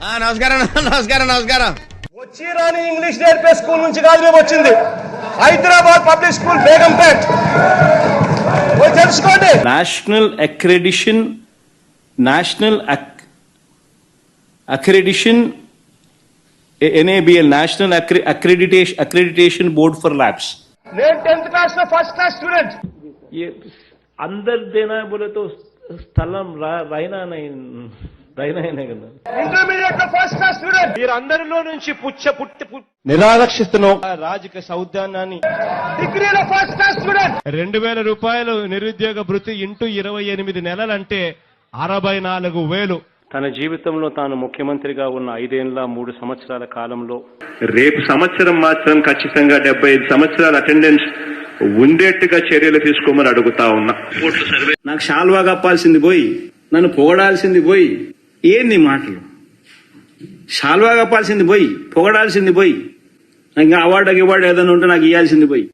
నమస్కారం నమస్కారం నమస్కారం. వచ్చి రాని ఇంగ్లీష్ నేర్పే స్కూల్ నుంచి కాదు మేము వచ్చింది, హైదరాబాద్ పబ్లిక్ స్కూల్ బేగంపేట్. తెలుసుకోండి. National accreditation NABL, national accreditation board for labs. నేను 10th క్లాస్ లో ఫస్ట్ క్లాస్ స్టూడెంట్. अंदर देना बोले तो స్థలం రైనా కదా. ఇంటర్మీడియట్ లో ఫస్ట్ క్లాస్ స్టూడెంట్. మీరందరిలో నుంచి నిరారక్షిస్తున్నాం రాజకీయ సౌద్యాన్ని. డిగ్రీలో ఫస్ట్ క్లాస్ స్టూడెంట్. 2000 రూపాయలు నిరుద్యోగ భృతి ఇంటూ 28 నెలలంటే 64,000. తన జీవితంలో తాను ముఖ్యమంత్రిగా ఉన్న 5 ఏళ్ల 3 సంవత్సరాల కాలంలో రేపు సంవత్సరం మాత్రం ఖచ్చితంగా 75 సంవత్సరాల అటెండెన్స్ ఉండేట్టుగా చర్యలు తీసుకోమని అడుగుతా ఉన్నా. నాకు షాల్వా కప్పాల్సింది పోయి, నన్ను పొగడాల్సింది పోయి, ఏంది మాటలు? షాల్వా కప్పాల్సింది పోయి, పొగడాల్సింది పోయి, నాకు అవార్డు ఏదైనా ఉంటే నాకు ఇవ్వాల్సింది పోయి.